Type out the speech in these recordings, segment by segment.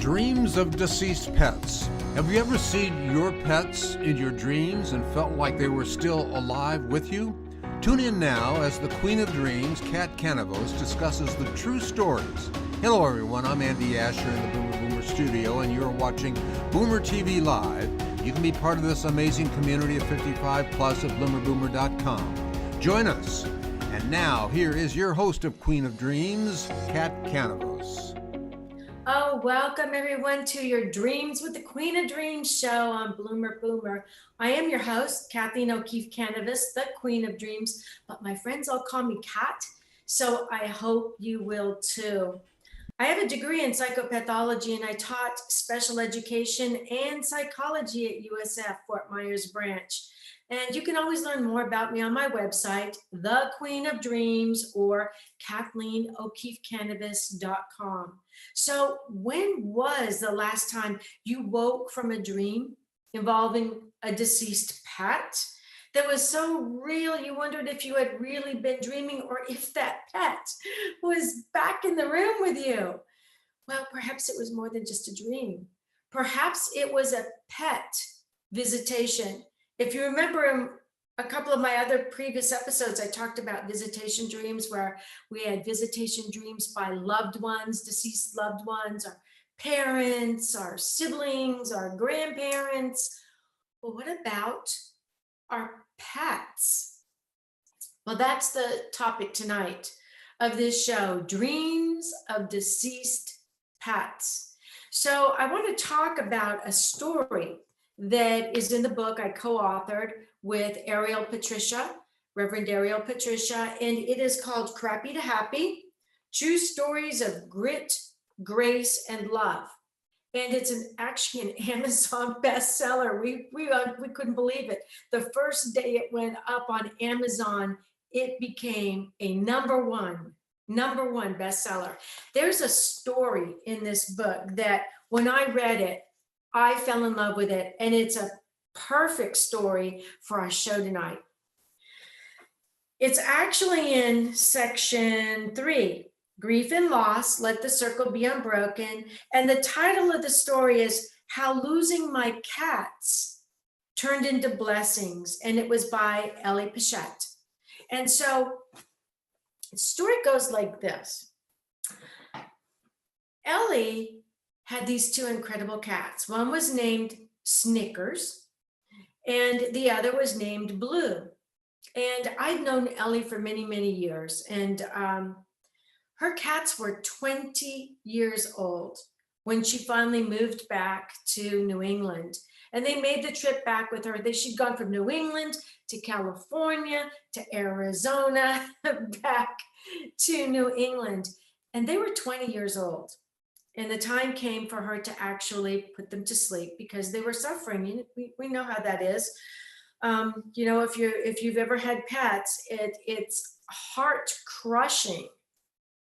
Dreams of deceased pets. Have you ever seen your pets in your dreams and felt like they were still alive with you? Tune in now as the Queen of Dreams, Kat Kanavos, discusses the true stories. Hello everyone, I'm Andy Asher in the Boomer studio and you're watching Boomer TV Live. You can be part of this amazing community of 55 plus at bloomerboomer.com. Join us. And now, here is your host of Queen of Dreams, Kat Kanavos. Oh, welcome everyone to your Dreams with the Queen of Dreams show on Bloomer Boomer. I am your host, Kathleen O'Keefe Kanavos, the Queen of Dreams, but my friends all call me Kat, so I hope you will too. I have a degree in psychopathology and I taught special education and psychology at USF Fort Myers branch. And you can always learn more about me on my website, The Queen of Dreams, or KathleenO'KeefeKanavos.com. So when was the last time you woke from a dream involving a deceased pet that was so real you wondered if you had really been dreaming or if that pet was back in the room with you? Well, perhaps it was more than just a dream. Perhaps it was a pet visitation. If you remember in a couple of my other previous episodes, I talked about visitation dreams where we had visitation dreams by loved ones, deceased loved ones, our parents, our siblings, our grandparents. Well, what about our pets? Well, that's the topic tonight of this show, Dreams of Deceased Pets. So I want to talk about a story that is in the book I co-authored with Reverend Ariel Patricia, and it is called Crappy to Happy, True Stories of Grit, Grace, and Love. And it's actually an Amazon bestseller. We couldn't believe it. The first day it went up on Amazon, it became a number one bestseller. There's a story in this book that when I read it, I fell in love with it, and it's a perfect story for our show tonight. It's actually in section 3, Grief and Loss, Let the Circle Be Unbroken. And the title of the story is How Losing My Cats Turned into Blessings. And it was by Ellie Pichette. And so the story goes like this. Ellie had these two incredible cats. One was named Snickers and the other was named Blue. And I've known Ellie for many, many years. And her cats were 20 years old when she finally moved back to New England. And they made the trip back with her. She'd gone from New England to California to Arizona, back to New England. And they were 20 years old. And the time came for her to actually put them to sleep because they were suffering. We know how that is. If you've ever had pets, it's heart crushing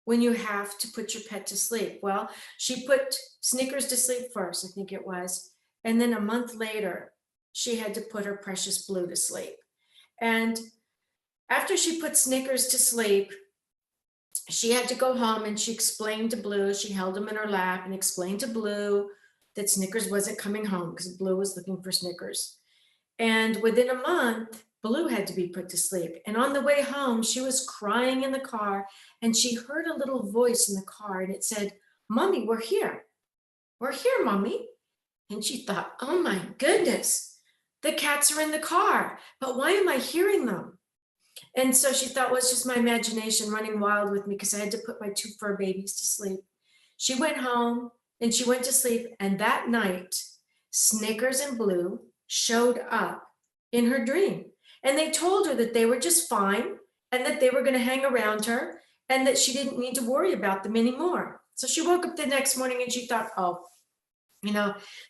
when you have to put your pet to sleep. Well, she put Snickers to sleep first, I think it was. And then a month later, she had to put her precious Blue to sleep. And after she put Snickers to sleep, she had to go home and she explained to Blue, she held him in her lap and explained to Blue that Snickers wasn't coming home because Blue was looking for Snickers. And within a month, Blue had to be put to sleep. And on the way home, she was crying in the car and she heard a little voice in the car and it said, "Mommy, we're here. We're here, Mommy." And she thought, oh my goodness, the cats are in the car, but why am I hearing them? And so she thought, well, it's just my imagination running wild with me because I had to put my two fur babies to sleep. She went home and she went to sleep. And that night, Snickers and Blue showed up in her dream. And they told her that they were just fine and that they were going to hang around her and that she didn't need to worry about them anymore. So she woke up the next morning and she thought, oh,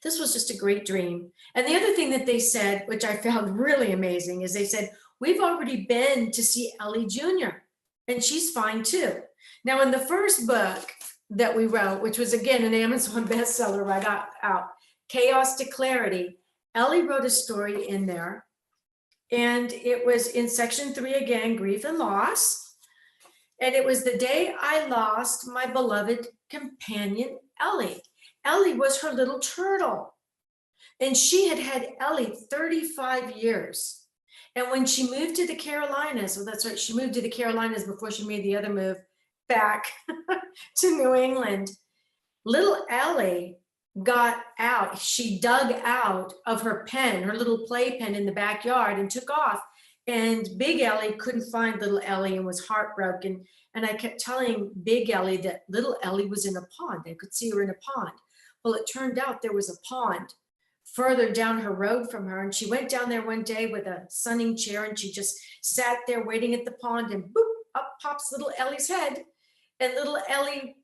this was just a great dream. And the other thing that they said, which I found really amazing, is they said, we've already been to see Ellie Jr. and she's fine too. Now, in the first book that we wrote, which was again an Amazon bestseller right out, Chaos to Clarity, Ellie wrote a story in there. And it was in section 3 again, Grief and Loss. And it was the day I lost my beloved companion, Ellie. Ellie was her little turtle. And she had had Ellie 35 years. And when she moved to the Carolinas, well, that's right, she moved to the Carolinas before she made the other move back to New England. Little Ellie got out. She dug out of her pen, her little playpen in the backyard, and took off. And Big Ellie couldn't find little Ellie and was heartbroken. And I kept telling Big Ellie that little Ellie was in a pond. I could see her in a pond. Well, it turned out there was a pond further down her road from her. And she went down there one day with a sunning chair, and she just sat there waiting at the pond, and boop, up pops little Ellie's head. And little Ellie,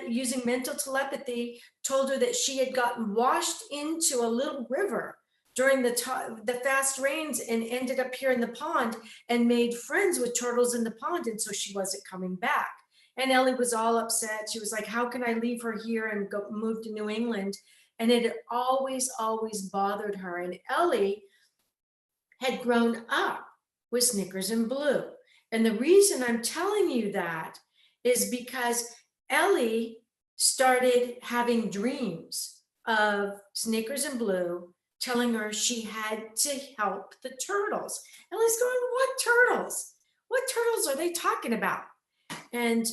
using mental telepathy, told her that she had gotten washed into a little river during the fast rains and ended up here in the pond and made friends with turtles in the pond. And so she wasn't coming back. And Ellie was all upset. She was like, how can I leave her here and go move to New England? And it had always, always bothered her. And Ellie had grown up with Snickers and Blue. And the reason I'm telling you that is because Ellie started having dreams of Snickers and Blue telling her she had to help the turtles. Ellie's going, what turtles? What turtles are they talking about? And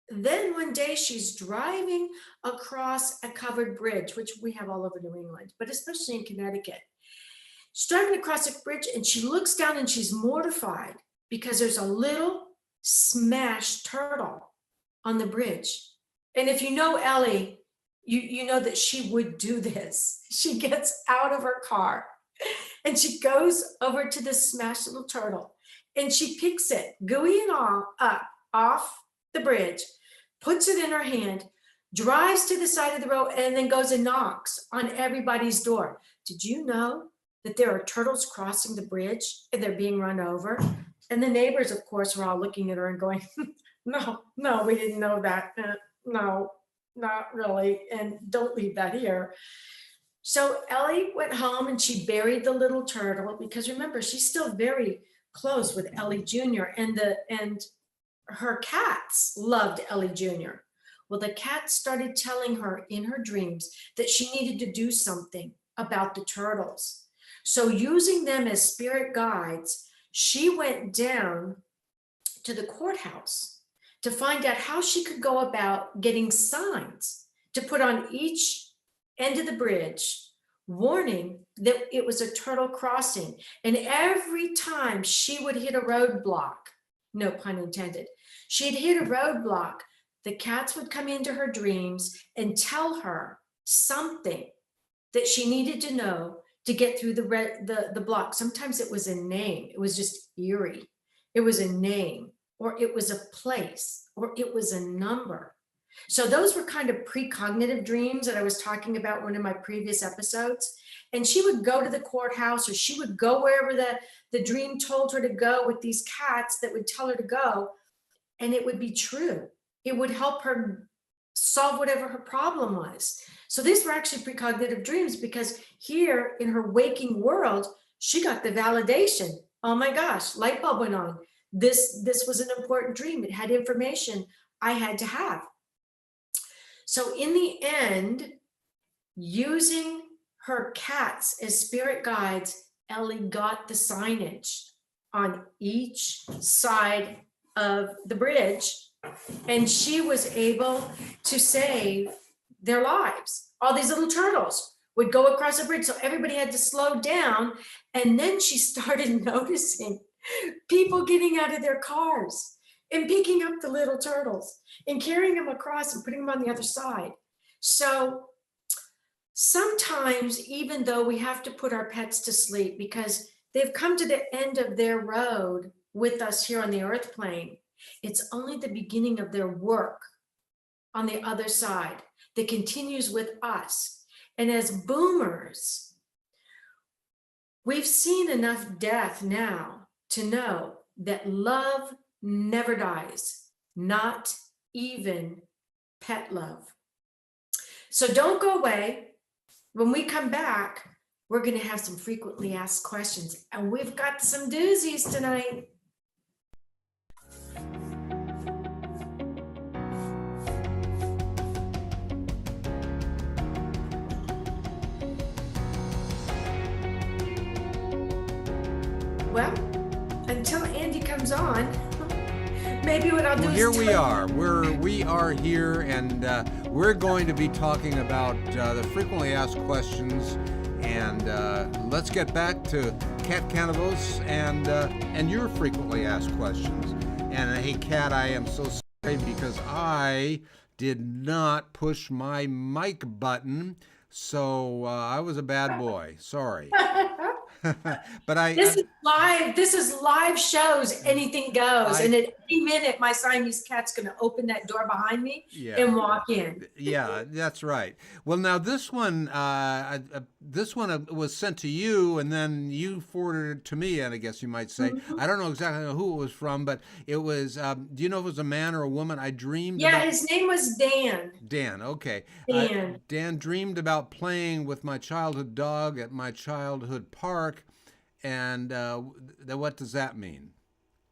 then one day she's driving across a covered bridge, which we have all over New England, but especially in Connecticut. She's driving across a bridge, and she looks down and she's mortified because there's a little smashed turtle on the bridge. And if you know Ellie, you know that she would do this. She gets out of her car and she goes over to this smashed little turtle, and she picks it, gooey and all, up off the bridge, puts it in her hand, drives to the side of the road, and then goes and knocks on everybody's door. Did you know that there are turtles crossing the bridge and they're being run over? And the neighbors, of course, were all looking at her and going, no, we didn't know that. No, not really. And don't leave that here. So Ellie went home and she buried the little turtle, because remember, she's still very close with Ellie Jr. and her cats loved Ellie Jr. Well, the cat started telling her in her dreams that she needed to do something about the turtles. So using them as spirit guides, she went down to the courthouse to find out how she could go about getting signs to put on each end of the bridge, warning that it was a turtle crossing. And every time she would hit a roadblock, no pun intended, she'd hit a roadblock, the cats would come into her dreams and tell her something that she needed to know to get through the block. Sometimes it was a name. It was just eerie. It was a name, or it was a place, or it was a number. So those were kind of precognitive dreams that I was talking about in one of my previous episodes. And she would go to the courthouse, or she would go wherever the dream told her to go with these cats that would tell her to go, and it would be true. It would help her solve whatever her problem was. So these were actually precognitive dreams, because here in her waking world, she got the validation. Oh my gosh, light bulb went on. This was an important dream. It had information I had to have. So in the end, using her cats as spirit guides, Ellie got the signage on each side of the bridge, and she was able to save their lives. All these little turtles would go across the bridge, so everybody had to slow down. And then she started noticing people getting out of their cars and picking up the little turtles and carrying them across and putting them on the other side. So sometimes, even though we have to put our pets to sleep because they've come to the end of their road with us here on the earth plane, it's only the beginning of their work on the other side that continues with us. And as boomers, we've seen enough death now to know that love never dies, not even pet love. So don't go away. When we come back, we're going to have some frequently asked questions, and we've got some doozies tonight. Well, until Andy comes on, maybe what I'll do Well, is here we tell are. We are here, and we're going to be talking about the frequently asked questions. And let's get back to Kat Kanavos and your frequently asked questions. And hey, Kat, I am so sorry because I did not push my mic button, so I was a bad boy. Sorry. But this is live. This is live shows. Anything goes. I And at any minute, my Siamese cat's going to open that door behind me yeah. and walk in. Yeah, that's right. Well, now this one was sent to you, and then you forwarded it to me. And I guess you might say, Mhm. I don't know exactly who it was from, but it was. Do you know if it was a man or a woman? I dreamed Yeah, about his name was Dan. Dan. Okay, Dan. Dan dreamed about playing with my childhood dog at my childhood park, and what does that mean?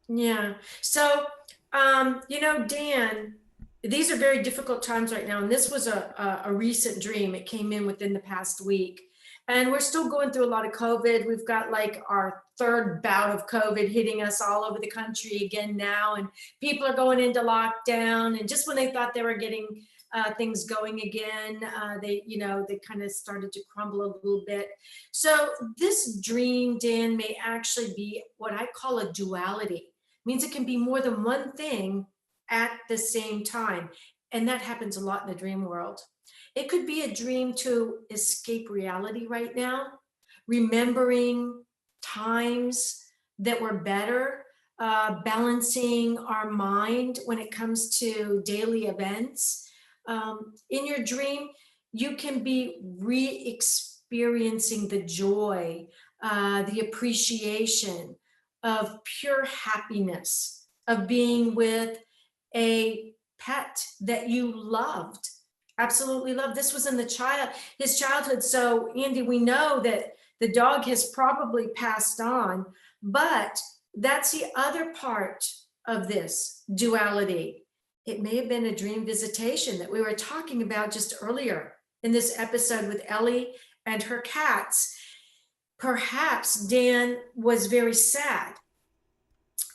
Yeah. So, Dan, these are very difficult times right now. And this was a recent dream. It came in within the past week. And we're still going through a lot of COVID. We've got like our third bout of COVID hitting us all over the country again now. And people are going into lockdown. And just when they thought they were getting things going again, they kind of started to crumble a little bit. So this dream, Dan, may actually be what I call a duality. Means it can be more than one thing at the same time. And that happens a lot in the dream world. It could be a dream to escape reality right now, remembering times that were better, balancing our mind when it comes to daily events. In your dream, you can be re experiencing the joy, the appreciation of pure happiness, of being with a pet that you loved, absolutely loved. This was in his childhood. So, Andy, we know that the dog has probably passed on, but that's the other part of this duality. It may have been a dream visitation that we were talking about just earlier in this episode with Ellie and her cats. Perhaps Dan was very sad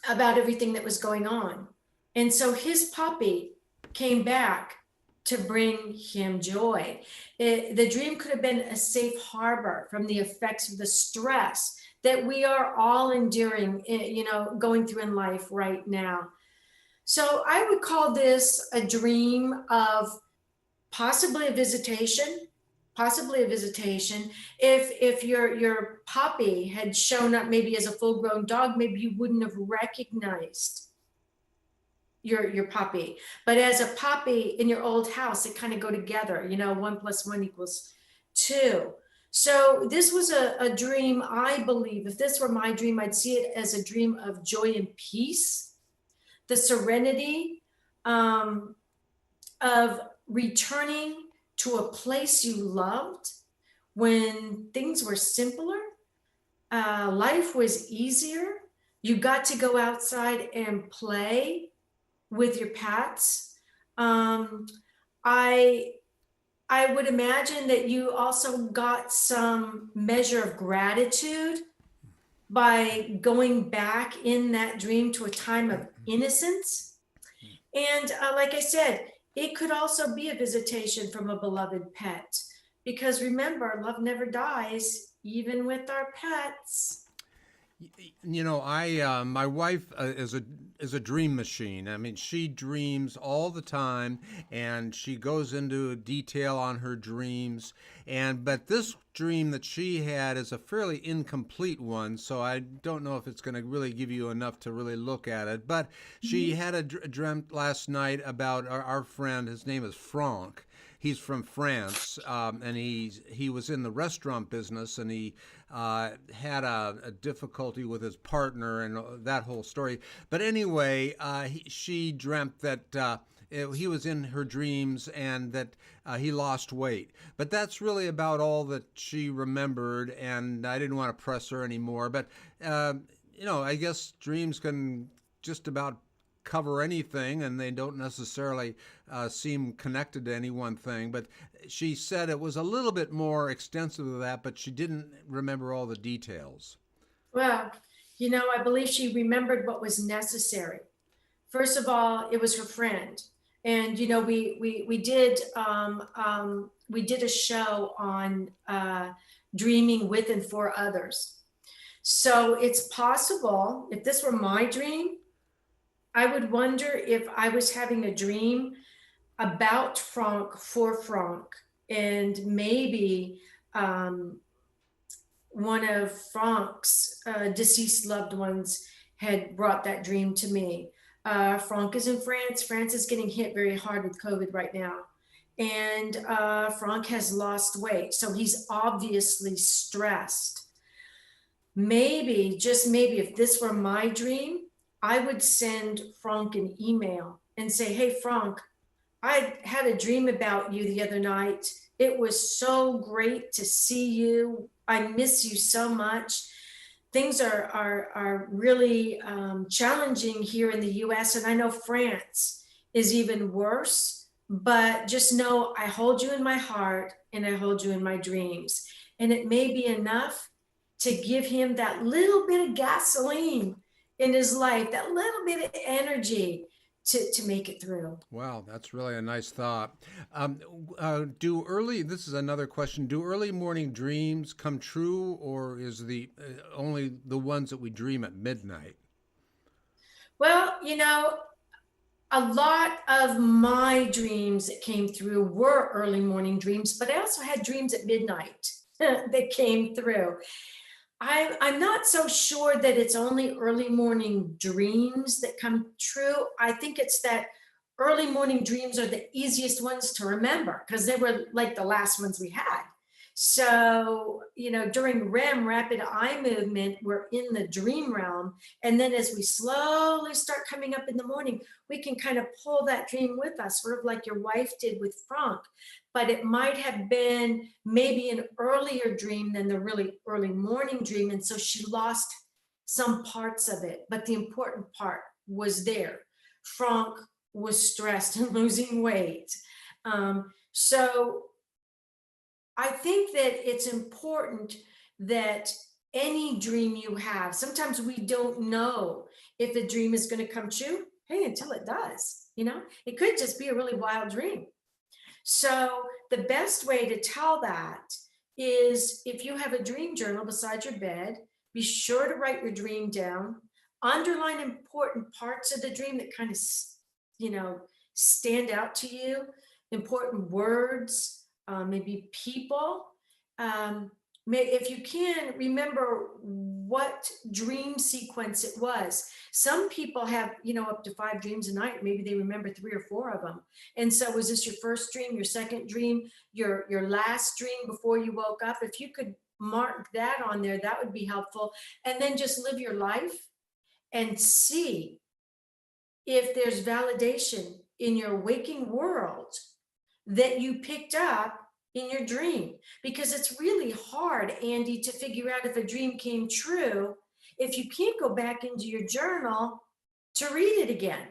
about everything that was going on. And so his puppy came back to bring him joy. The dream could have been a safe harbor from the effects of the stress that we are all enduring, going through in life right now. So I would call this a dream of possibly a visitation, possibly a visitation. If your puppy had shown up maybe as a full-grown dog, maybe you wouldn't have recognized your puppy. But as a puppy in your old house, they kind of go together, 1 + 1 = 2. So this was a dream. I believe if this were my dream, I'd see it as a dream of joy and peace, the serenity, of returning to a place you loved when things were simpler, life was easier. You got to go outside and play with your pets. I I would imagine that you also got some measure of gratitude by going back in that dream to a time of innocence. And like I said, it could also be a visitation from a beloved pet. Because remember, love never dies, even with our pets. I my wife is a dream machine. I mean, she dreams all the time, and she goes into detail on her dreams. But this dream that she had is a fairly incomplete one, so I don't know if it's going to really give you enough to really look at it. But she had a dreamt last night about our friend. His name is Franck. He's from France, and he was in the restaurant business, and he had a difficulty with his partner and that whole story. But anyway, she dreamt that he was in her dreams and that he lost weight. But that's really about all that she remembered, and I didn't want to press her anymore. But I guess dreams can just about cover anything, and they don't necessarily seem connected to any one thing. But she said it was a little bit more extensive than that, but she didn't remember all the details. Well, I believe she remembered what was necessary. First of all, it was her friend. And we did a show on dreaming with and for others. So it's possible if this were my dream, I would wonder if I was having a dream about Franck for Franck, and maybe um, one of Franck's deceased loved ones had brought that dream to me. Franck is in France. France is getting hit very hard with COVID right now. And Franck has lost weight. So he's obviously stressed. Maybe, just maybe, if this were my dream, I would send Franck an email and say, hey, Franck, I had a dream about you the other night. It was so great to see you. I miss you so much. Things are really challenging here in the US, and I know France is even worse, but just know I hold you in my heart and I hold you in my dreams. And it may be enough to give him that little bit of gasoline in his life, that little bit of energy to make it through. Wow, that's really a nice thought. This is another question, do early morning dreams come true, or is the only the ones that we dream at midnight? Well, a lot of my dreams that came through were early morning dreams, but I also had dreams at midnight that came through. I'm not so sure that it's only early morning dreams that come true. I think it's that early morning dreams are the easiest ones to remember because they were like the last ones we had. So, during REM, rapid eye movement, we're in the dream realm. And then as we slowly start coming up in the morning, we can kind of pull that dream with us, sort of like your wife did with Franck. But it might have been maybe an earlier dream than the really early morning dream. And so she lost some parts of it, but the important part was there. Franck was stressed and losing weight. So I think that it's important that any dream you have, sometimes we don't know if the dream is going to come true. Hey, until it does, it could just be a really wild dream. So the best way to tell that is if you have a dream journal beside your bed, be sure to write your dream down, underline important parts of the dream that kind of, stand out to you, important words, maybe people. If you can, remember what dream sequence it was. Some people have, up to 5 dreams a night. Maybe they remember 3 or 4 of them. And so was this your first dream, your second dream, your last dream before you woke up? If you could mark that on there, that would be helpful. And then just live your life and see if there's validation in your waking world that you picked up in your dream, because it's really hard, Andy, to figure out if a dream came true if you can't go back into your journal to read it again.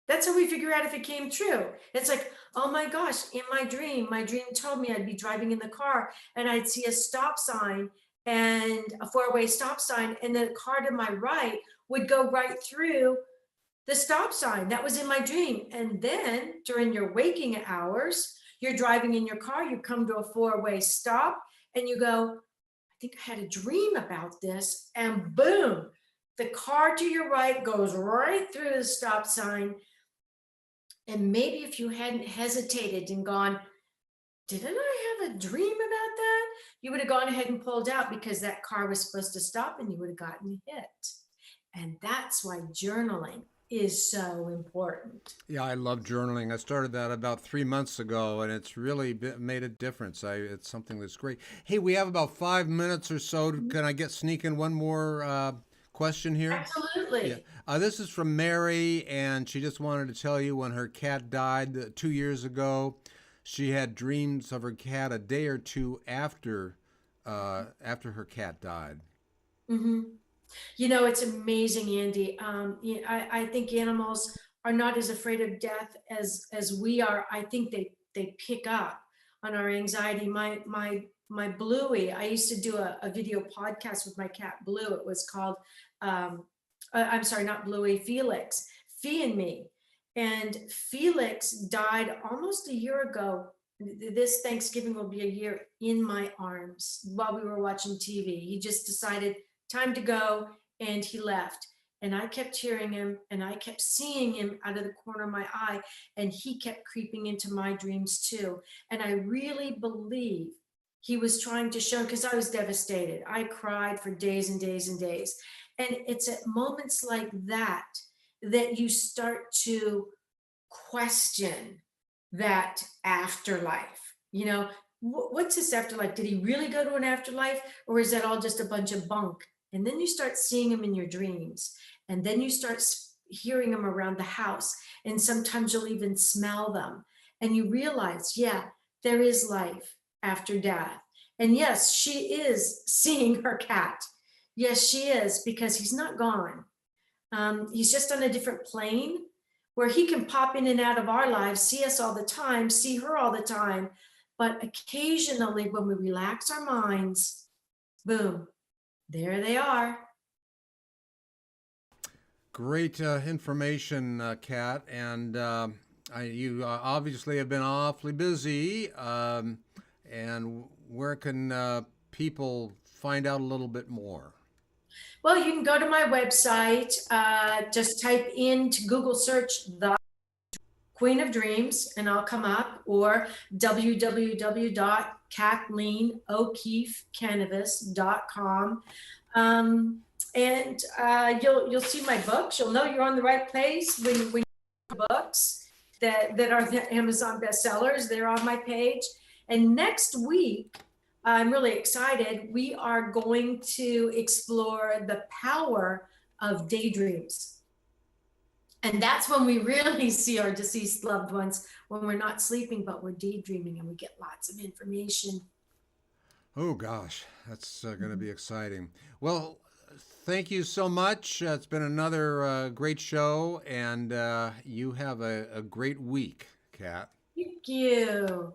That's how we figure out if it came true. It's like, oh my gosh, in my dream told me I'd be driving in the car and I'd see a stop sign and a 4-way stop sign, and the car to my right would go right through the stop sign. That was in my dream. And then during your waking hours, you're driving in your car, you come to a 4-way stop and you go, I think I had a dream about this. And boom, the car to your right goes right through the stop sign. And maybe if you hadn't hesitated and gone, didn't I have a dream about that? You would have gone ahead and pulled out because that car was supposed to stop and you would have gotten hit. And that's why journaling is so important. Yeah, I love journaling. I started that about 3 months ago, and it's really made a difference. It's something that's great. Hey, we have about 5 minutes or so. Can I sneak in one more question here? Absolutely. Yeah. This is from Mary, and she just wanted to tell you when her cat died 2 years ago, she had dreams of her cat a day or two after her cat died. Mm-hmm. It's amazing, Andy. I think animals are not as afraid of death as we are. I think they pick up on our anxiety. My Bluey, I used to do a video podcast with my cat Blue. It was called, I'm sorry, not Bluey, Felix, Fee and Me. And Felix died almost a year ago. This Thanksgiving will be a year in my arms while we were watching TV. He just decided time to go and he left. And I kept hearing him and I kept seeing him out of the corner of my eye, and he kept creeping into my dreams too. And I really believe he was trying to show, because I was devastated. I cried for days and days and days. And it's at moments like that that you start to question that afterlife. You know, what's this afterlife? Did he really go to an afterlife, or is that all just a bunch of bunk? And then you start seeing him in your dreams, and then you start hearing them around the house, and sometimes you'll even smell them, and you realize, yeah, there is life after death. And yes, she is seeing her cat. Yes, she is, because he's not gone. He's just on a different plane where he can pop in and out of our lives, see us all the time, see her all the time. But occasionally, when we relax our minds, boom, there they are. Great information, Kat. And you obviously have been awfully busy. And where can people find out a little bit more? Well, you can go to my website. Just type into Google search the Queen of Dreams and I'll come up, or www.KathleenO'KeefeCanavos.com. And you'll see my books. You'll know you're on the right place when you books that are the Amazon bestsellers. They're on my page. And next week, I'm really excited. We are going to explore the power of daydreams. And that's when we really see our deceased loved ones, when we're not sleeping, but we're daydreaming, and we get lots of information. Oh, gosh, that's going to be exciting. Well, thank you so much. It's been another great show, and you have a great week, Kat. Thank you.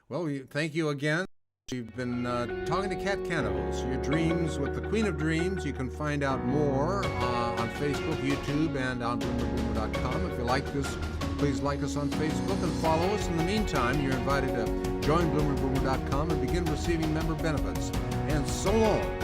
Well, thank you again. You've been talking to Kat Kanavos, Your Dreams with the Queen of Dreams. You can find out more on Facebook, YouTube, and on bloomerboomer.com. If you like this, please like us on Facebook and follow us. In the meantime, you're invited to join bloomerboomer.com and begin receiving member benefits. And so long.